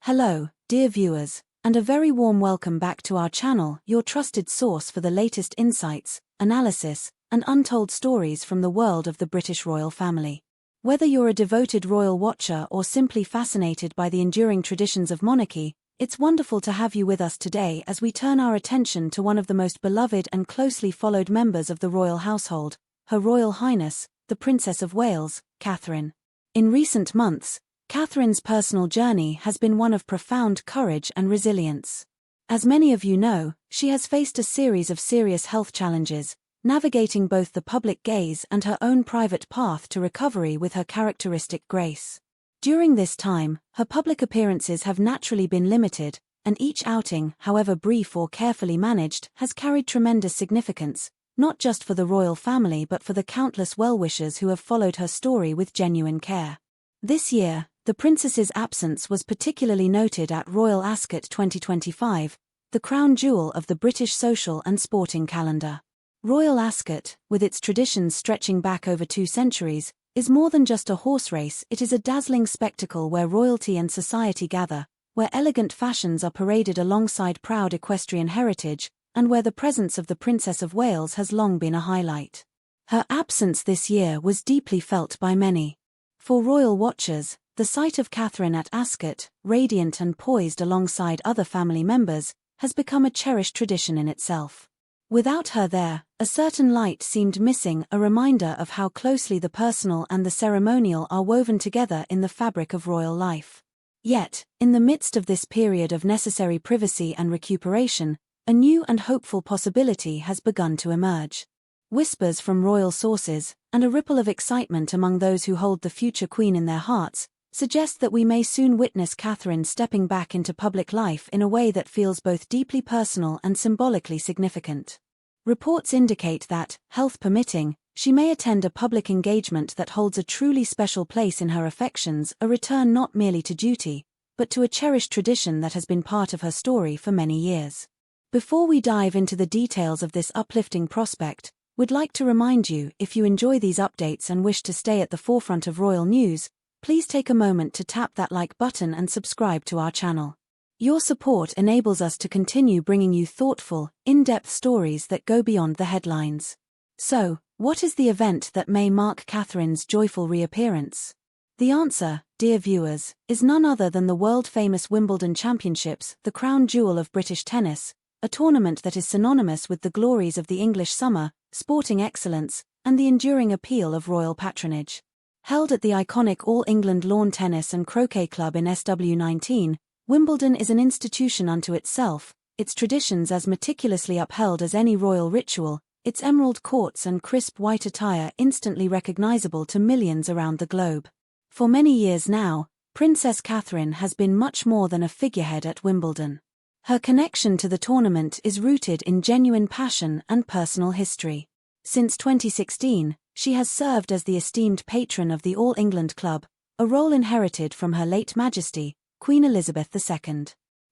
Hello, dear viewers, and a very warm welcome back to our channel, your trusted source for the latest insights, analysis, and untold stories from the world of the British royal family. Whether you're a devoted royal watcher or simply fascinated by the enduring traditions of monarchy, it's wonderful to have you with us today as we turn our attention to one of the most beloved and closely followed members of the royal household, Her Royal Highness, the Princess of Wales, Catherine. In recent months, Catherine's personal journey has been one of profound courage and resilience. As many of you know, she has faced a series of serious health challenges, navigating both the public gaze and her own private path to recovery with her characteristic grace. During this time, her public appearances have naturally been limited, and each outing, however brief or carefully managed, has carried tremendous significance, not just for the royal family but for the countless well-wishers who have followed her story with genuine care. This year, the princess's absence was particularly noted at Royal Ascot 2025, the crown jewel of the British social and sporting calendar. Royal Ascot, with its traditions stretching back over 2 centuries, is more than just a horse race. It is a dazzling spectacle where royalty and society gather, where elegant fashions are paraded alongside proud equestrian heritage, and where the presence of the Princess of Wales has long been a highlight. Her absence this year was deeply felt by many. For royal watchers, the sight of Catherine at Ascot, radiant and poised alongside other family members, has become a cherished tradition in itself. Without her there, a certain light seemed missing, a reminder of how closely the personal and the ceremonial are woven together in the fabric of royal life. Yet, in the midst of this period of necessary privacy and recuperation, a new and hopeful possibility has begun to emerge. Whispers from royal sources, and a ripple of excitement among those who hold the future queen in their hearts, suggest that we may soon witness Catherine stepping back into public life in a way that feels both deeply personal and symbolically significant. Reports indicate that, health permitting, she may attend a public engagement that holds a truly special place in her affections, a return not merely to duty, but to a cherished tradition that has been part of her story for many years. Before we dive into the details of this uplifting prospect, we'd like to remind you, if you enjoy these updates and wish to stay at the forefront of royal news, please take a moment to tap that like button and subscribe to our channel. Your support enables us to continue bringing you thoughtful, in-depth stories that go beyond the headlines. So, what is the event that may mark Catherine's joyful reappearance? The answer, dear viewers, is none other than the world-famous Wimbledon Championships, the crown jewel of British tennis, a tournament that is synonymous with the glories of the English summer, sporting excellence, and the enduring appeal of royal patronage. Held at the iconic All England Lawn Tennis and Croquet Club in SW19, Wimbledon is an institution unto itself, its traditions as meticulously upheld as any royal ritual, its emerald courts and crisp white attire instantly recognizable to millions around the globe. For many years now, Princess Catherine has been much more than a figurehead at Wimbledon. Her connection to the tournament is rooted in genuine passion and personal history. Since 2016, she has served as the esteemed patron of the All England Club, a role inherited from Her late Majesty, Queen Elizabeth II.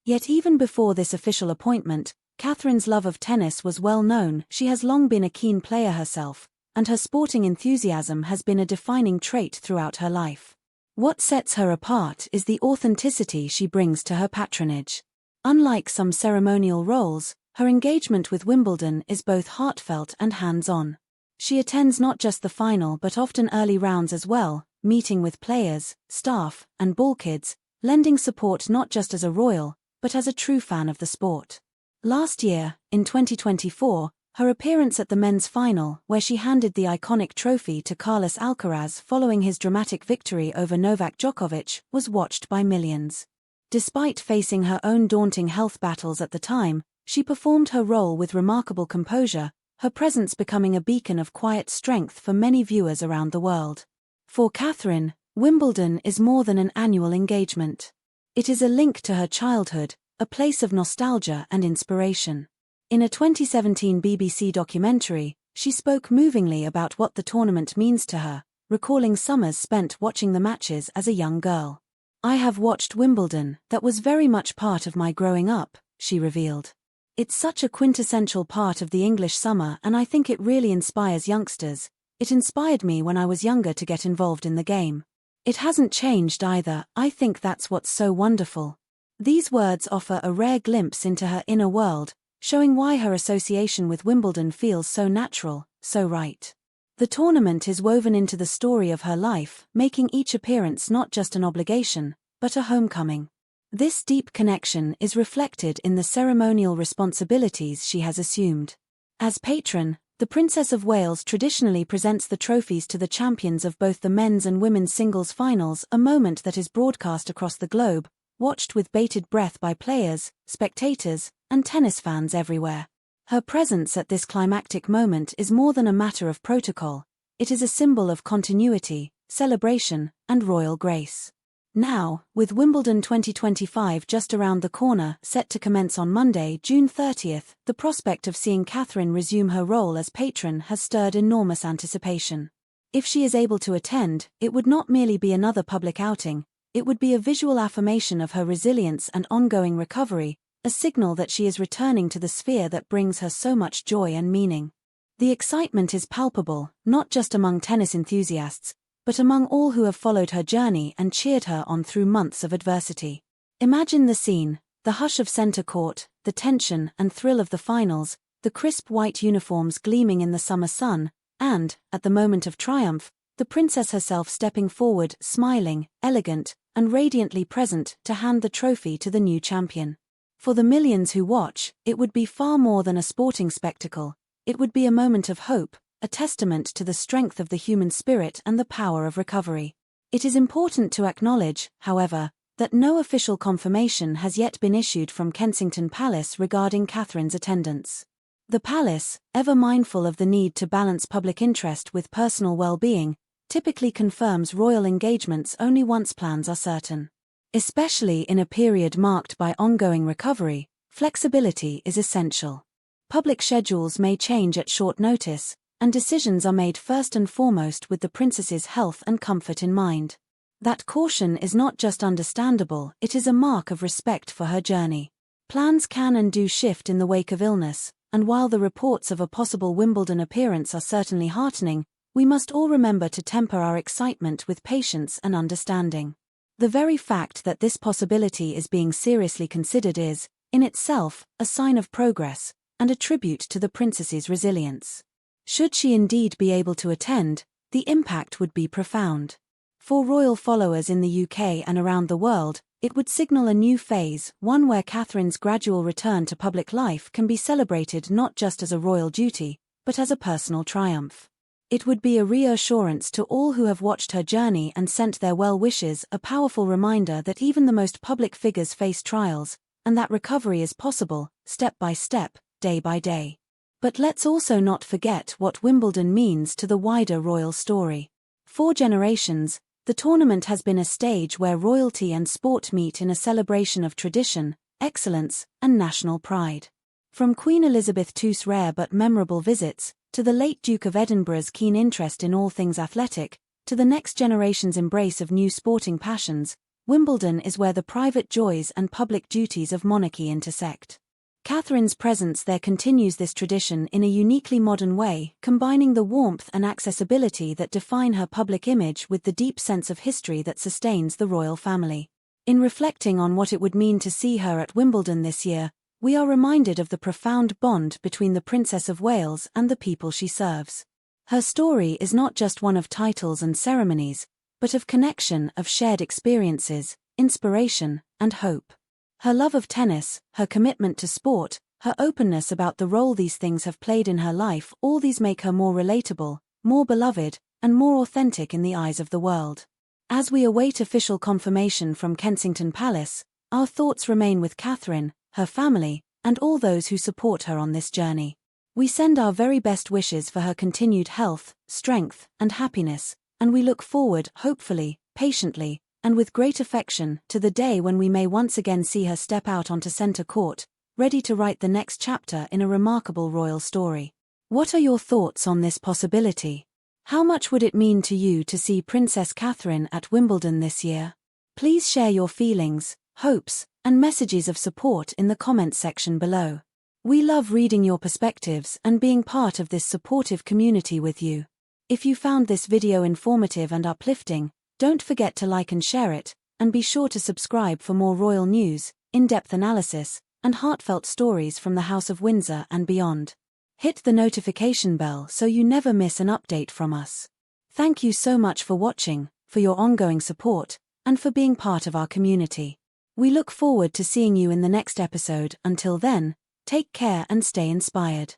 Yet even before this official appointment, Catherine's love of tennis was well known. She has long been a keen player herself, and her sporting enthusiasm has been a defining trait throughout her life. What sets her apart is the authenticity she brings to her patronage. Unlike some ceremonial roles, her engagement with Wimbledon is both heartfelt and hands-on. She attends not just the final but often early rounds as well, meeting with players, staff, and ball kids, lending support not just as a royal, but as a true fan of the sport. Last year, in 2024, her appearance at the men's final, where she handed the iconic trophy to Carlos Alcaraz following his dramatic victory over Novak Djokovic, was watched by millions. Despite facing her own daunting health battles at the time, she performed her role with remarkable composure, her presence becoming a beacon of quiet strength for many viewers around the world. For Catherine, Wimbledon is more than an annual engagement. It is a link to her childhood, a place of nostalgia and inspiration. In a 2017 BBC documentary, she spoke movingly about what the tournament means to her, recalling summers spent watching the matches as a young girl. "I have watched Wimbledon, that was very much part of my growing up," she revealed. "It's such a quintessential part of the English summer and I think it really inspires youngsters. It inspired me when I was younger to get involved in the game. It hasn't changed either. I think that's what's so wonderful." These words offer a rare glimpse into her inner world, showing why her association with Wimbledon feels so natural, so right. The tournament is woven into the story of her life, making each appearance not just an obligation, but a homecoming. This deep connection is reflected in the ceremonial responsibilities she has assumed. As patron, the Princess of Wales traditionally presents the trophies to the champions of both the men's and women's singles finals, a moment that is broadcast across the globe, watched with bated breath by players, spectators, and tennis fans everywhere. Her presence at this climactic moment is more than a matter of protocol, it is a symbol of continuity, celebration, and royal grace. Now, with Wimbledon 2025 just around the corner, set to commence on Monday, June 30th, the prospect of seeing Catherine resume her role as patron has stirred enormous anticipation. If she is able to attend, it would not merely be another public outing, it would be a visual affirmation of her resilience and ongoing recovery, a signal that she is returning to the sphere that brings her so much joy and meaning. The excitement is palpable, not just among tennis enthusiasts, but among all who have followed her journey and cheered her on through months of adversity. Imagine the scene, the hush of centre court, the tension and thrill of the finals, the crisp white uniforms gleaming in the summer sun, and, at the moment of triumph, the princess herself stepping forward, smiling, elegant, and radiantly present to hand the trophy to the new champion. For the millions who watch, it would be far more than a sporting spectacle, it would be a moment of hope, a testament to the strength of the human spirit and the power of recovery. It is important to acknowledge, however, that no official confirmation has yet been issued from Kensington Palace regarding Catherine's attendance. The palace, ever mindful of the need to balance public interest with personal well-being, typically confirms royal engagements only once plans are certain. Especially in a period marked by ongoing recovery, flexibility is essential. Public schedules may change at short notice, and decisions are made first and foremost with the princess's health and comfort in mind. That caution is not just understandable, it is a mark of respect for her journey. Plans can and do shift in the wake of illness, and while the reports of a possible Wimbledon appearance are certainly heartening, we must all remember to temper our excitement with patience and understanding. The very fact that this possibility is being seriously considered is, in itself, a sign of progress, and a tribute to the princess's resilience. Should she indeed be able to attend, the impact would be profound. For royal followers in the UK and around the world, it would signal a new phase, one where Catherine's gradual return to public life can be celebrated not just as a royal duty, but as a personal triumph. It would be a reassurance to all who have watched her journey and sent their well wishes, a powerful reminder that even the most public figures face trials, and that recovery is possible, step by step, day by day. But let's also not forget what Wimbledon means to the wider royal story. For generations, the tournament has been a stage where royalty and sport meet in a celebration of tradition, excellence, and national pride. From Queen Elizabeth II's rare but memorable visits, to the late Duke of Edinburgh's keen interest in all things athletic, to the next generation's embrace of new sporting passions, Wimbledon is where the private joys and public duties of monarchy intersect. Catherine's presence there continues this tradition in a uniquely modern way, combining the warmth and accessibility that define her public image with the deep sense of history that sustains the royal family. In reflecting on what it would mean to see her at Wimbledon this year, we are reminded of the profound bond between the Princess of Wales and the people she serves. Her story is not just one of titles and ceremonies, but of connection, of shared experiences, inspiration, and hope. Her love of tennis, her commitment to sport, her openness about the role these things have played in her life, all these make her more relatable, more beloved, and more authentic in the eyes of the world. As we await official confirmation from Kensington Palace, our thoughts remain with Catherine, her family, and all those who support her on this journey. We send our very best wishes for her continued health, strength, and happiness, and we look forward, hopefully, patiently, and with great affection, to the day when we may once again see her step out onto centre court, ready to write the next chapter in a remarkable royal story. What are your thoughts on this possibility? How much would it mean to you to see Princess Catherine at Wimbledon this year? Please share your feelings, hopes, and messages of support in the comments section below. We love reading your perspectives and being part of this supportive community with you. If you found this video informative and uplifting, don't forget to like and share it, and be sure to subscribe for more royal news, in-depth analysis, and heartfelt stories from the House of Windsor and beyond. Hit the notification bell so you never miss an update from us. Thank you so much for watching, for your ongoing support, and for being part of our community. We look forward to seeing you in the next episode. Until then, take care and stay inspired.